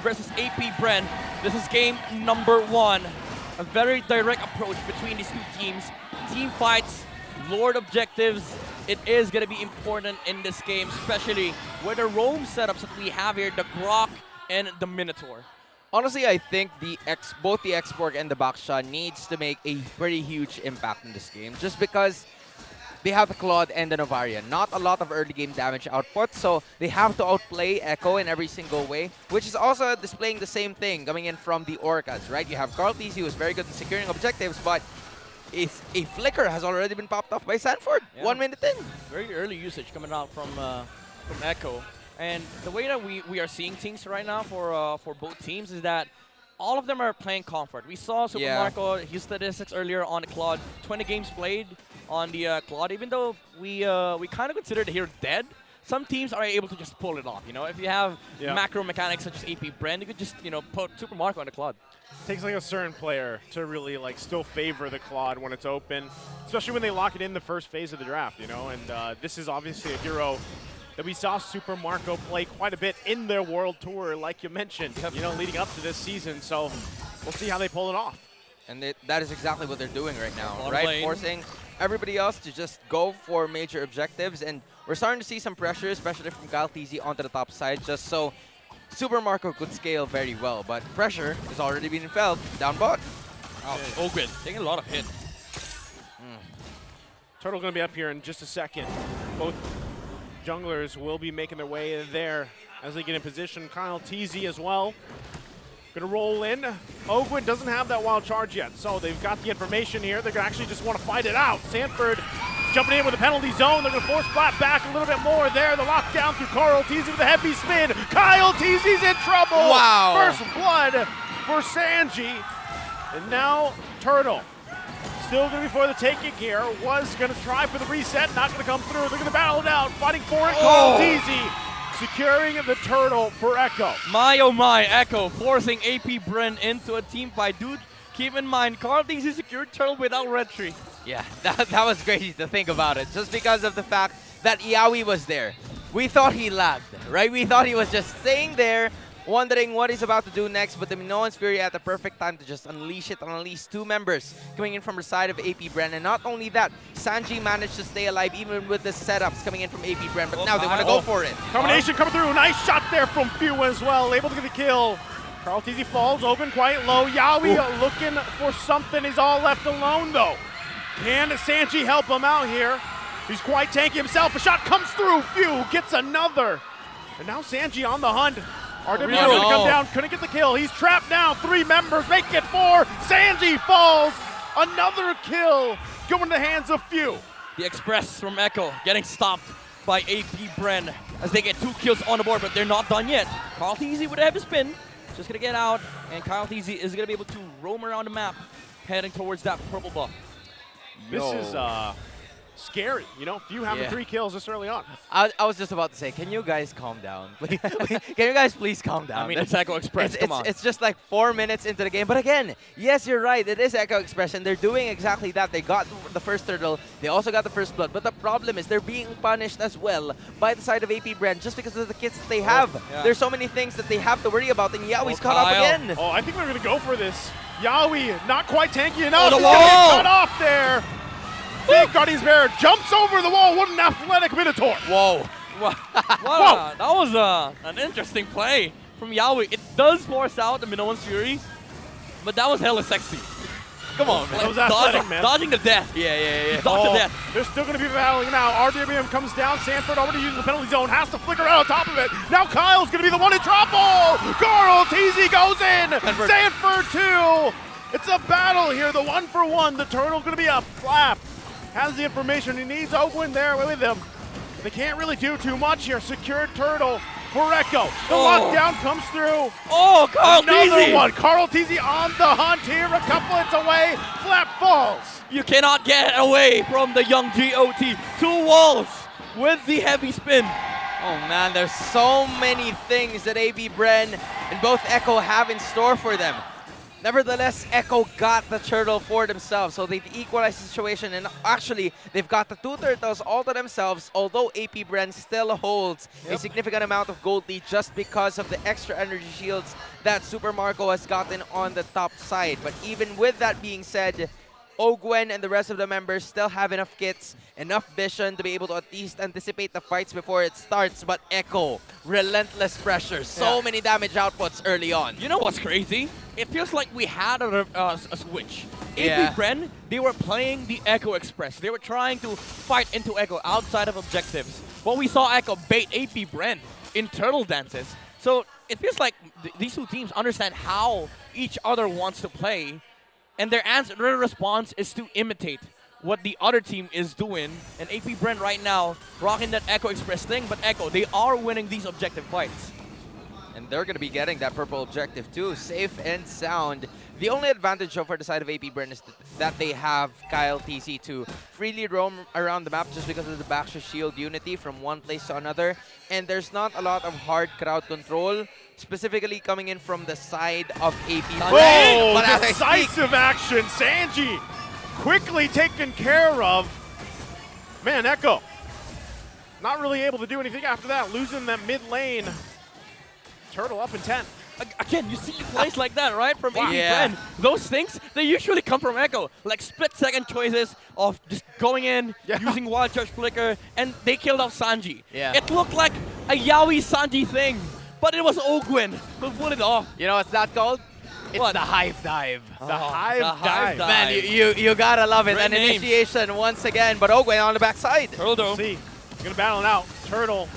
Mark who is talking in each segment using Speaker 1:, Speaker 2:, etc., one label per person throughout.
Speaker 1: versus AP Bren. This is game number 1. A very direct approach between these two teams. Team fights, Lord objectives. It is going to be important in this game, especially with the roam setups that we have here, the Grok and the Minotaur.
Speaker 2: Honestly, I think both the X-Borg and the Baksha needs to make a pretty huge impact in this game, just because they have the Claude and the Novarian. Not a lot of early game damage output, so they have to outplay Echo in every single way, which is also displaying the same thing coming in from the Orcas, right? You have Carl TZ, who is very good at securing objectives, but a flicker has already been popped off by Sanford.
Speaker 1: Yeah.
Speaker 2: 1 minute in.
Speaker 1: Very early usage coming out from Echo. And the way that we are seeing things right now for both teams is that all of them are playing comfort. We saw Super Marco, his statistics earlier on the Claude, 20 games played on the Claude. Even though we kind of considered here dead, some teams are able to just pull it off. You know, if you have macro mechanics such as AP Bren, you could just put Super Marco on the Claude.
Speaker 3: It takes like a certain player to really like still favor the Claude when it's open, especially when they lock it in the first phase of the draft. You know, and this is obviously a hero that we saw Super Marco play quite a bit in their World Tour, like you mentioned, leading up to this season. So we'll see how they pull it off.
Speaker 2: And that is exactly what they're doing right now, right? Forcing everybody else to just go for major objectives. And we're starting to see some pressure, especially from Kyle TZ onto the top side, just so Super Marco could scale very well. But pressure is already being felt down bot.
Speaker 1: Ogren taking a lot of hit.
Speaker 3: Turtle going to be up here in just a second. Both junglers will be making their way there as they get in position. Kyle TZ as well. Gonna roll in. Ogwin doesn't have that wild charge yet, so they've got the information here. They're gonna actually just want to fight it out. Sanford jumping in with a penalty zone. They're gonna force flat back a little bit more there. The lockdown through Carl TZ with a heavy spin. Kyle TZ's in trouble.
Speaker 2: Wow.
Speaker 3: First blood for Sanji. And now Turtle. Still going to be for the taking here. Was going to try for the reset, not going to come through. They're going to battle it out, fighting for it. Carl TZ securing the Turtle for Echo.
Speaker 1: My oh my, Echo forcing AP Bren into a team fight. Dude, keep in mind, Carl TZ secured Turtle without red tree.
Speaker 2: Yeah, that was crazy to think about it, just because of the fact that Yawi was there. We thought he lagged, right? We thought he was just staying there, wondering what he's about to do next, but the Minoan's Fury at the perfect time to just unleash it on at least 2 members coming in from the side of AP Bren. And not only that, Sanji managed to stay alive even with the setups coming in from AP Bren, but now they want to go for it.
Speaker 3: Combination coming through, nice shot there from Few as well, able to get the kill. Carl TZ falls, open quite low. Yawi looking for something, he's all left alone though. Can Sanji help him out here? He's quite tanky himself, a shot comes through, Few gets another. And now Sanji on the hunt. RWB to come down, couldn't get the kill. He's trapped now, 3 members, make it 4. Sanji falls, another kill going to the hands of Few.
Speaker 1: The Express from Echo getting stopped by AP Bren as they get 2 kills on the board, but they're not done yet. Carl TZ with a heavy spin, just gonna get out, and Kyle TZ is gonna be able to roam around the map, heading towards that purple buff.
Speaker 3: This is scary, you know, Few having 3 kills this early on.
Speaker 2: I was just about to say, can you guys calm down? Can you guys please calm down?
Speaker 1: I mean, it's Echo Express, come on.
Speaker 2: It's just like 4 minutes into the game. But again, yes, you're right. It is Echo Express, and they're doing exactly that. They got the first turtle. They also got the first blood. But the problem is they're being punished as well by the side of AP Bren just because of the kits that they have. There's so many things that they have to worry about, and Yawi's caught up again.
Speaker 3: Oh, I think we're going to go for this. Yawi, not quite tanky enough.
Speaker 1: The
Speaker 3: He's
Speaker 1: wall!
Speaker 3: going to get cut off there. Big Guardian's Bear jumps over the wall. What an athletic Minotaur.
Speaker 2: Whoa.
Speaker 1: Wow, that was an interesting play from Yawi. It does force out the Minoan's Fury, but that was hella sexy. Come on, man.
Speaker 3: That was athletic, man.
Speaker 1: Dodging the death.
Speaker 2: Yeah.
Speaker 1: Dodge the death.
Speaker 3: They're still going to be battling now. RWM comes down. Sanford already using the penalty zone. Has to flicker out on top of it. Now Kyle's going to be the one in trouble. Carl TZ goes in. Sanford 2. It's a battle here. The 1-for-1. The Turtle's going to be a flap. Has the information he needs. Ogwin there with him. They can't really do too much here. Secured Turtle for Echo. The lockdown comes through.
Speaker 1: Oh, Carl
Speaker 3: Another
Speaker 1: TZ!
Speaker 3: one. Carl TZ on the hunt here. A couple hits away. Flap falls.
Speaker 1: You cannot get away from the young GOT. 2 walls with the heavy spin.
Speaker 2: Oh man, there's so many things that AP Bren and both Echo have in store for them. Nevertheless, Echo got the turtle for themselves, so they've equalized the situation, and actually, they've got the 2 turtles all to themselves, although AP Bren still holds a significant amount of gold lead just because of the extra energy shields that Super Marco has gotten on the top side. But even with that being said, Ogwen and the rest of the members still have enough kits, enough vision to be able to at least anticipate the fights before it starts. But Echo, relentless pressure, so many damage outputs early on.
Speaker 1: You know what's crazy? It feels like we had a switch.
Speaker 2: Yeah.
Speaker 1: AP Bren, they were playing the Echo Express. They were trying to fight into Echo outside of objectives. But we saw Echo bait AP Bren in turtle dances. So it feels like these two teams understand how each other wants to play. And their response is to imitate what the other team is doing. And AP Bren right now rocking that Echo Express thing. But Echo, they are winning these objective fights.
Speaker 2: And they're going to be getting that purple objective too, safe and sound. The only advantage for the side of AP Bren is that they have Kyle TC to freely roam around the map just because of the Backsha Shield unity from one place to another. And there's not a lot of hard crowd control, specifically coming in from the side of AP Bren.
Speaker 3: Oh,
Speaker 2: But as I
Speaker 3: decisive action. Sanji quickly taken care of. Man, Echo not really able to do anything after that, losing that mid lane. Turtle up in 10.
Speaker 1: Again, you see plays like that, right? From AP
Speaker 2: Yeah.
Speaker 1: Bren. Those things, they usually come from Echo. Like split-second choices of just going in, using Wild Charge Flicker, and they killed off Sanji.
Speaker 2: Yeah.
Speaker 1: It looked like a Yaoi Sanji thing, but it was Ogwen who pulled it off.
Speaker 2: You know what's that called? It's
Speaker 1: What?
Speaker 2: the Hive Dive.
Speaker 3: The Hive Dive.
Speaker 2: Man, you gotta love it.
Speaker 1: Great
Speaker 2: An
Speaker 1: name.
Speaker 2: initiation once again, but Ogwen on the backside.
Speaker 1: Turtle Dome.
Speaker 3: See, gonna battle it out. Turtle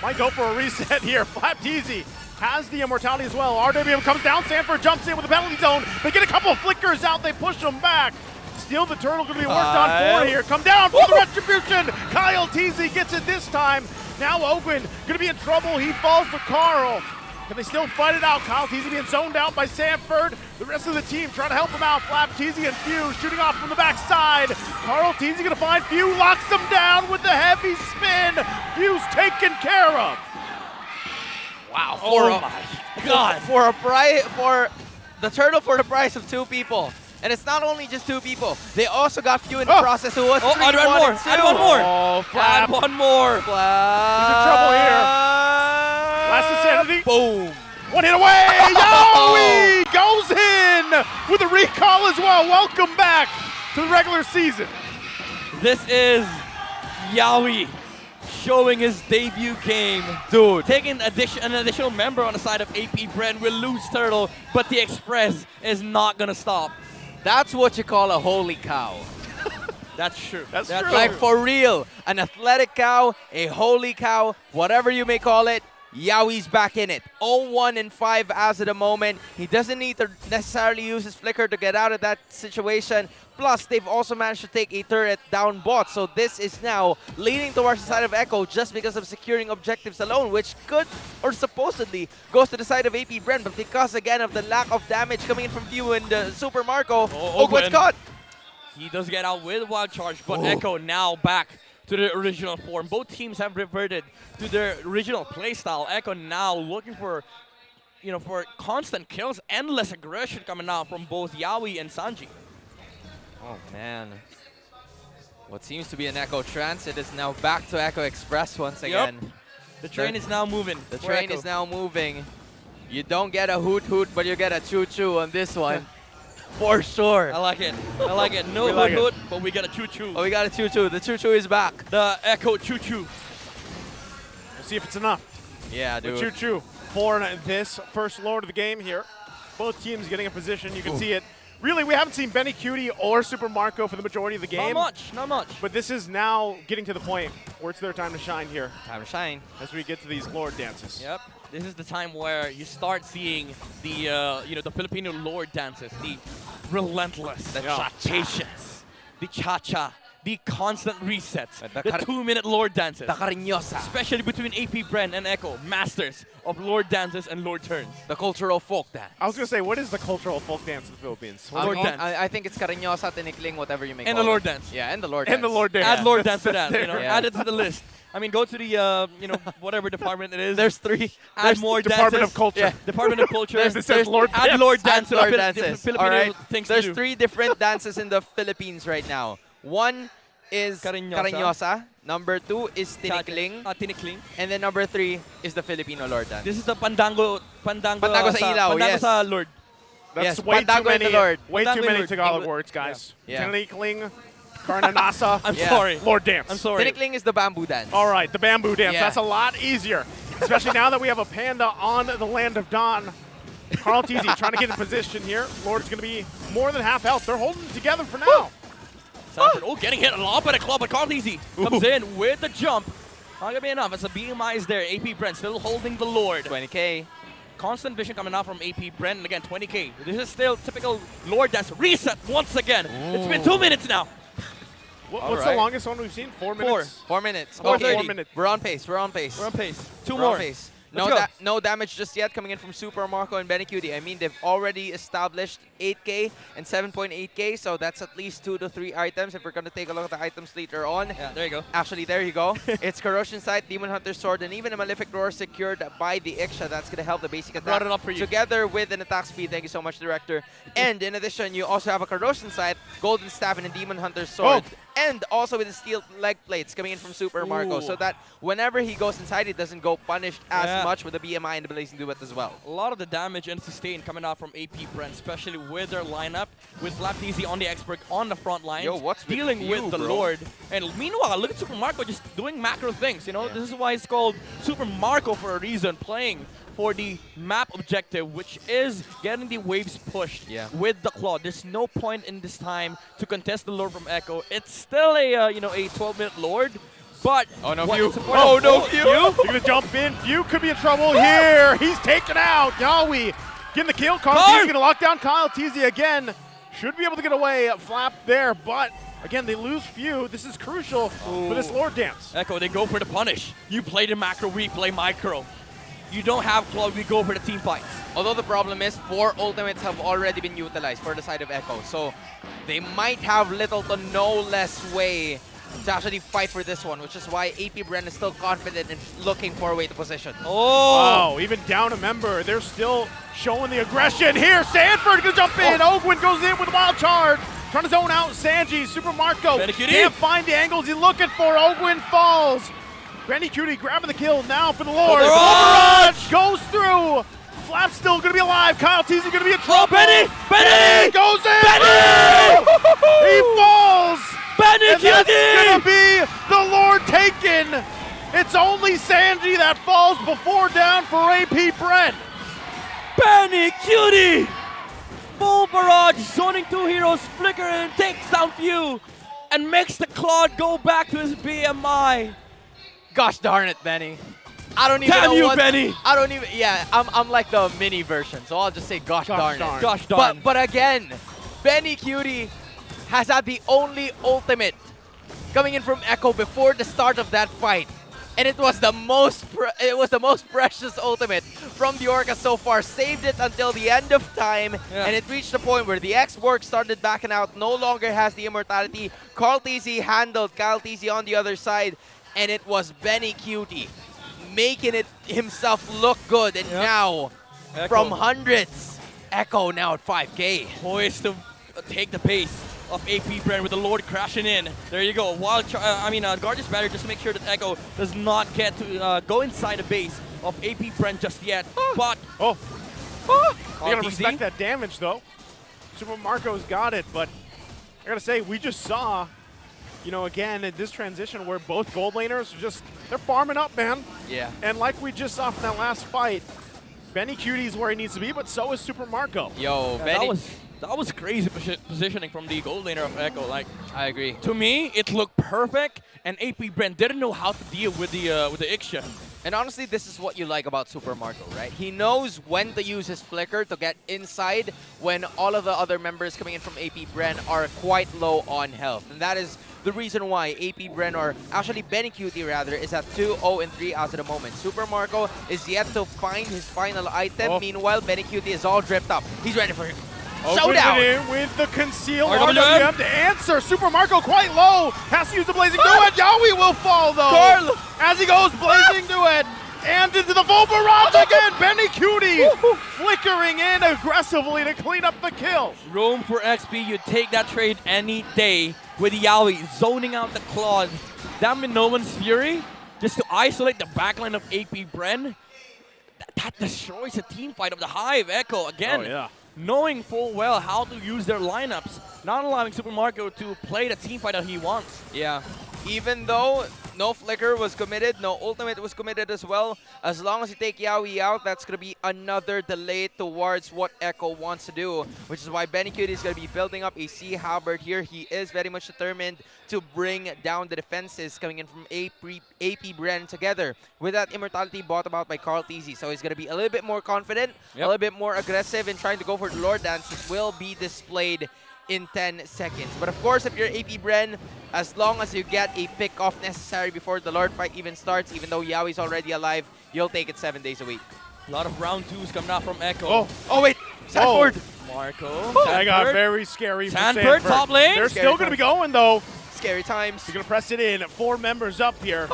Speaker 3: might go for a reset here. Flap Teasy has the immortality as well. RWM comes down. Sanford jumps in with the penalty zone. They get a couple of flickers out. They push them back. Still the turtle gonna be worked on for here. Come down for the retribution. Kyle Teasy gets it this time. Now Ogwen gonna be in trouble. He falls to Carl. Can they still fight it out? Kyle Teasy being zoned out by Sanford. The rest of the team trying to help him out. Flap Teasy and Few shooting off from the backside. Carl Teasy gonna find Few, locks him down with the heavy spin. Few's taken care of.
Speaker 2: Wow.
Speaker 1: Oh my God.
Speaker 2: For the turtle for the price of 2 people. And it's not only just 2 people. They also got Few in the process who was 3,
Speaker 1: add
Speaker 2: 1,
Speaker 1: one more.
Speaker 2: and 2.
Speaker 1: Add one more.
Speaker 3: Oh, Flap.
Speaker 1: Add one more.
Speaker 2: Flap.
Speaker 3: He's in trouble here. Last insanity.
Speaker 2: Boom.
Speaker 3: One hit away. Yowie goes in with a recall as well. Welcome back to the regular season.
Speaker 1: This is Yaoi showing his debut game.
Speaker 2: Dude.
Speaker 1: Taking an additional member on the side of AP Bren will lose Turtle, but the Express is not going to stop.
Speaker 2: That's what you call a holy cow.
Speaker 1: That's true.
Speaker 3: That's true.
Speaker 2: Like for real. An athletic cow, a holy cow, whatever you may call it. Yaoi's back in it. 0-1 and 5 as of the moment. He doesn't need to necessarily use his flicker to get out of that situation. Plus, they've also managed to take a turret down bot. So this is now leaning towards the side of Echo just because of securing objectives alone, which could or supposedly goes to the side of AP Bren. But because, again, of the lack of damage coming in from Few and Super Marco, Ogwen's caught.
Speaker 1: He does get out with Wild Charge, but Echo now back to the original form. Both teams have reverted to their original playstyle. Echo now looking for, for constant kills, endless aggression coming out from both Yaoi and Sanji.
Speaker 2: Oh, man. What seems to be an Echo Transit is now back to Echo Express once again.
Speaker 1: The train is now moving.
Speaker 2: The train is now moving. You don't get a hoot hoot, but you get a choo choo on this one. For sure.
Speaker 1: I like it. I like it. No
Speaker 3: like
Speaker 1: hoot, but we got a choo-choo.
Speaker 2: Oh, we got a choo choo. The choo choo is back.
Speaker 1: The Echo choo-choo.
Speaker 3: We'll see if it's enough.
Speaker 2: Yeah, dude.
Speaker 3: Choo choo for this first lord of the game here. Both teams getting a position. You can see it. Really, we haven't seen Benny Cutie or Super Marco for the majority of the game.
Speaker 1: Not much.
Speaker 3: But this is now getting to the point where it's their time to shine here
Speaker 2: Time to shine.
Speaker 3: as we get to these lord dances.
Speaker 1: Yep. This is the time where you start seeing the the Filipino lord dances, the relentless, the
Speaker 3: Yeah.
Speaker 1: patience, the cha-cha, the constant resets,
Speaker 2: The
Speaker 1: the 2-minute Lord dances.
Speaker 2: The cariñosa.
Speaker 1: Especially between AP Bren and Echo, masters of Lord dances and Lord turns.
Speaker 2: The cultural folk dance.
Speaker 3: I was going to say, what is the cultural folk dance in the Philippines? What's it
Speaker 1: Lord
Speaker 3: called?
Speaker 1: dance.
Speaker 2: I think it's cariñosa, tinikling, whatever you may
Speaker 1: And
Speaker 2: call
Speaker 1: the Lord
Speaker 2: it.
Speaker 1: dance.
Speaker 2: Yeah, and the Lord
Speaker 3: And
Speaker 2: dance.
Speaker 3: the Lord dance.
Speaker 1: Add Lord
Speaker 3: That's-
Speaker 1: dance to that.
Speaker 3: that's
Speaker 1: You know,
Speaker 3: there.
Speaker 2: Yeah.
Speaker 1: add it to the list. I mean, go to the whatever department it is.
Speaker 2: There's 3.
Speaker 1: Add more
Speaker 3: Department
Speaker 1: dances.
Speaker 3: of Culture.
Speaker 2: Yeah.
Speaker 1: Department of Culture.
Speaker 3: This says Lord
Speaker 1: Add
Speaker 3: dance.
Speaker 1: Lord dance to
Speaker 2: Lord
Speaker 1: the
Speaker 2: dances.
Speaker 1: Filipino
Speaker 2: All right.
Speaker 1: things to
Speaker 2: There's
Speaker 1: do.
Speaker 2: 3 different dances in the Philippines right now. One is
Speaker 1: Cariñosa.
Speaker 2: cariñosa. Number 2 is tinikling.
Speaker 1: Tinikling.
Speaker 2: And then number 3 is the Filipino Lord dance.
Speaker 1: This is the pandango
Speaker 2: Pandango sa ilaw,
Speaker 1: pandango
Speaker 2: yes.
Speaker 1: sa Lord.
Speaker 3: That's
Speaker 2: Yes,
Speaker 3: way too
Speaker 2: Pandango and
Speaker 3: many.
Speaker 2: the Lord.
Speaker 3: Way
Speaker 1: Pandango
Speaker 3: too
Speaker 1: and
Speaker 3: many
Speaker 1: Lord.
Speaker 3: Tagalog
Speaker 1: Engl-
Speaker 3: words, guys.
Speaker 2: Yeah.
Speaker 3: Tinikling, Karnanasa,
Speaker 1: I'm
Speaker 2: Yeah.
Speaker 1: sorry.
Speaker 3: Lord dance.
Speaker 1: I'm sorry.
Speaker 2: Tinikling is the bamboo dance.
Speaker 3: All right, the bamboo dance.
Speaker 2: Yeah.
Speaker 3: That's a lot easier, especially now that we have a panda on the land of Dawn. Carl Teasy trying to get in position here. Lord's going to be more than half health. They're holding it together for now.
Speaker 1: Sanford, getting hit a lot by the club, but Carl Easy comes in with the jump. Not gonna be enough. It's a BMI is there. AP Brent still holding the Lord.
Speaker 2: 20K.
Speaker 1: Constant vision coming out from AP Brent. And again, 20K. This is still typical Lord dance. Reset once again. It's been 2 minutes now.
Speaker 3: What's the
Speaker 2: right.
Speaker 3: longest one we've seen? 4 minutes?
Speaker 2: 4 minutes.
Speaker 1: About
Speaker 2: Okay.
Speaker 3: 4 minutes.
Speaker 2: We're on pace. We're on pace.
Speaker 1: We're on pace. 2
Speaker 2: We're
Speaker 1: more.
Speaker 2: on pace.
Speaker 1: Let's go.
Speaker 2: No damage just yet coming in from Super Marco and Benny Cutie. I mean, they've already established 8K and 7.8K, so that's at least 2 to 3 items if we're going to take a look at the items later on.
Speaker 1: Yeah, there you go.
Speaker 2: Actually, there you go. It's Corrosion Sight, Demon Hunter Sword, and even a Malefic Roar secured by the Iksha. That's going to help the basic attack.
Speaker 1: Brought it up for you.
Speaker 2: Together with an attack speed. Thank you so much, Director. And in addition, you also have a Corrosion Sight, Golden Staff, and a Demon Hunter Sword. And also with the steel leg plates coming in from Super Marco,
Speaker 1: Ooh.
Speaker 2: so that whenever he goes inside, he doesn't go punished as
Speaker 1: Yeah.
Speaker 2: much with the BMI and the Blazing Duet as well.
Speaker 1: A lot of the damage and sustain coming out from AP Brent, especially with their lineup, with Flapteasy on the expert on the front lines,
Speaker 2: Yo, what's with
Speaker 1: dealing
Speaker 2: you,
Speaker 1: with the
Speaker 2: bro?
Speaker 1: Lord. And meanwhile, look at Super Marco just doing macro things. You know,
Speaker 2: Yeah.
Speaker 1: this is why it's called Super Marco for a reason, playing for the map objective, which is getting the waves pushed
Speaker 2: Yeah.
Speaker 1: with the claw. There's no point in this time to contest the Lord from Echo. It's still a a 12-minute Lord, but
Speaker 2: Oh, no
Speaker 1: what
Speaker 2: view.
Speaker 1: it's important-
Speaker 2: Oh, no view.
Speaker 3: They're going to jump in. Few could be in trouble here. He's taken out. Yowie getting the kill. Carl Teasy going to lock down Kyle Teasy again. Should be able to get away. Flap there, but again, they lose Few. This is crucial for this Lord dance.
Speaker 1: Echo, they go for the punish. You play the macro, we play micro. You don't have claw, we go for the team fights.
Speaker 2: Although the problem is 4 ultimates have already been utilized for the side of Echo, so they might have little to no less way to actually fight for this one, which is why AP Bren is still confident in looking for a way to position.
Speaker 1: Oh!
Speaker 3: Oh, even down a member. They're still showing the aggression here. Sanford going to jump in. Ogwin goes in with a wild charge. Trying to zone out Sanji. Super Marco
Speaker 1: Benny Cutie.
Speaker 3: can't find the angles he's looking for. Ogwin falls. Benny Cutie grabbing the kill now for the Lord.
Speaker 1: Overwatch!
Speaker 3: Goes through. Flap's still going to be alive. Kyle Teasy going to be in trouble.
Speaker 1: Benny! Benny!
Speaker 3: Goes in.
Speaker 1: Benny!
Speaker 3: He falls.
Speaker 1: Benny
Speaker 3: And that's going to
Speaker 1: Cutie!
Speaker 3: be the Lord taken. It's only Sanji that falls before down for AP Brent.
Speaker 1: Benny Cutie! Full barrage, zoning 2 heroes, flicker and takes down Few, and makes the Claude go back to his BMI.
Speaker 2: Gosh darn it, Benny. I don't even
Speaker 1: Damn
Speaker 2: know
Speaker 1: you,
Speaker 2: what.
Speaker 1: Benny!
Speaker 2: I don't even. Yeah, I'm like the mini version, so I'll just say gosh darn it.
Speaker 1: Gosh darn.
Speaker 2: But again, Benny Cutie has had the only ultimate coming in from Echo before the start of that fight. And it was the most precious ultimate from the Orca so far. Saved it until the end of time, and it reached the point where the X-Borg started backing out, no longer has the immortality. Carl Teasy handled Kyle Teasy on the other side, and it was Benny Cutie making it himself look good. And now,
Speaker 1: Echo.
Speaker 2: from hundreds, Echo now at 5K.
Speaker 1: Poised to take the pace of AP Bren with the Lord crashing in. There you go. Gorgeous Battery just to make sure that Echo does not get to go inside the base of AP Bren just yet. But
Speaker 3: You gotta
Speaker 1: TZ.
Speaker 3: respect that damage though. Super Marco's got it, but I gotta say, we just saw, again, in this transition where both gold laners are they're farming up, man.
Speaker 2: Yeah.
Speaker 3: And like we just saw from that last fight, Benny Cutie's where he needs to be, but so is Super Marco.
Speaker 2: Yo,
Speaker 1: Yeah,
Speaker 2: Benny.
Speaker 1: that was crazy positioning from the gold laner of Echo. Like,
Speaker 2: I agree.
Speaker 1: to me, it looked perfect, and AP Bren didn't know how to deal with the Ixia.
Speaker 2: And honestly, this is what you like about Super Marco, right? He knows when to use his flicker to get inside when all of the other members coming in from AP Bren are quite low on health. And that is the reason why AP Bren, or actually Benny Cutie rather, is at 2-0-3 as of the moment. Super Marco is yet to find his final item. Meanwhile, Benny Cutie is all dripped up. He's ready for showdown.
Speaker 3: In with the conceal
Speaker 1: RWM.
Speaker 3: RWM to answer. Super Marco quite low. Has to use the Blazing Duet. Yowie will fall though.
Speaker 2: Carl.
Speaker 3: As he goes Blazing Duet. And into the full barrage again. Benny Cutie flickering in aggressively to clean up the kill.
Speaker 1: Roam for XP, you take that trade any day with Yowie zoning out the Claude. That Minoan's Fury, just to isolate the backline of AP Bren, that destroys the team fight of the Hive. Echo again. Knowing full well how to use their lineups, not allowing Super Marco to play the team fight that he wants.
Speaker 2: Yeah, even though no flicker was committed, no ultimate was committed as well, as long as you take Yowie out, that's going to be another delay towards what Echo wants to do, which is why Benny Cutie is going to be building up a Sea Halberd here. He is very much determined to bring down the defenses coming in from AP Bren together with that Immortality bought about by Carl Teasy. So he's going to be a little bit more confident, a little bit more aggressive in trying to go for the Lord Dance, which will be displayed in 10 seconds. But of course, if you're AP Bren, as long as you get a pick off necessary before the Lord fight even starts, even though Yowie's already alive, you'll take it 7 days a week.
Speaker 1: A lot of round twos coming out from Echo.
Speaker 2: Oh wait, Sanford!
Speaker 1: Marco.
Speaker 3: That got very scary for
Speaker 1: Sanford, top lane.
Speaker 3: They're still going to be going though.
Speaker 2: Scary times.
Speaker 3: He's going to press it in. 4 members up here.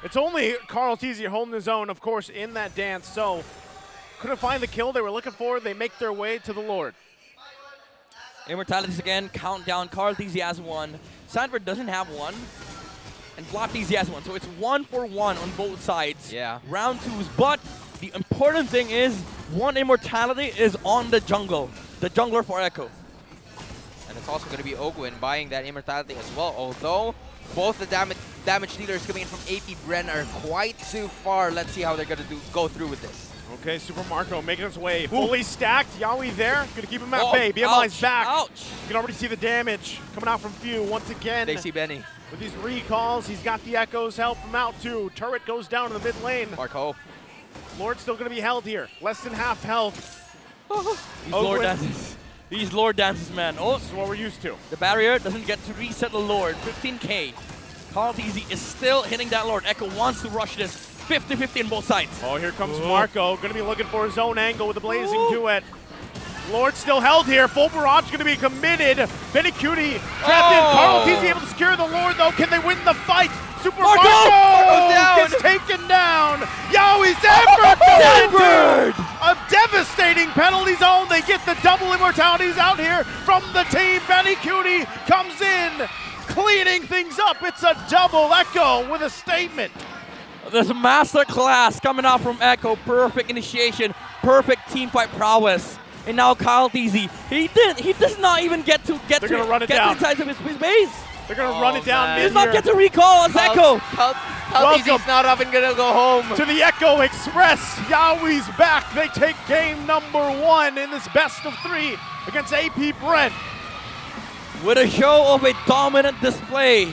Speaker 3: It's only Carl Teasy holding his own, of course, in that dance. So couldn't find the kill they were looking for. They make their way to the Lord.
Speaker 1: Immortalities again, countdown. Carl Teasy has one. Sanford doesn't have one. And Block Teasy has one. So it's 1-for-1 on both sides.
Speaker 2: Yeah.
Speaker 1: Round twos. But the important thing is, one Immortality is on the jungle. The jungler for Echo.
Speaker 2: And it's also going to be Ogwin buying that Immortality as well, although both the damage dealers coming in from AP Bren are quite too far. Let's see how they're going to go through with this.
Speaker 3: Okay, Super Marco making his way. Fully stacked. Yowie there. Going to keep him at bay. BMI's back.
Speaker 1: Ouch.
Speaker 3: You can already see the damage coming out from Few once again.
Speaker 2: They see Benny.
Speaker 3: With these recalls, he's got the Echoes help him out too. Turret goes down in the mid lane.
Speaker 2: Marco.
Speaker 3: Lord's still going to be held here. Less than half health.
Speaker 1: He's Lord Dances. He's Lord Dances, man. Oh,
Speaker 3: this is what we're used to.
Speaker 1: The barrier doesn't get to reset the Lord. 15k. Carl Teasy is still hitting that Lord. Echo wants to rush this. 50-50 on both sides.
Speaker 3: Oh, here comes Marco. Going to be looking for his own angle with the Blazing Duet. Lord still held here. Full barrage going to be committed. Benny Cutie trapped in. Carl Teasy able to secure the Lord, though. Can they win the fight? Super Marco gets taken down. Yowie Sanford! A devastating penalty zone. They get the double immortalities out here from the team. Benny Cutie comes in, cleaning things up. It's a double Echo with a statement.
Speaker 1: There's a master class coming out from Echo. Perfect initiation, perfect team fight prowess. And now Kyle Teasy, he does not even get to
Speaker 3: inside
Speaker 1: of his base.
Speaker 3: They're gonna run it down.
Speaker 1: He does not get to recall as Echo.
Speaker 2: Kyle Teasy's not even gonna go home.
Speaker 3: To the Echo Express. Yowie's back. They take game number 1 in this best of 3 against AP Bren.
Speaker 1: With a show of a dominant display.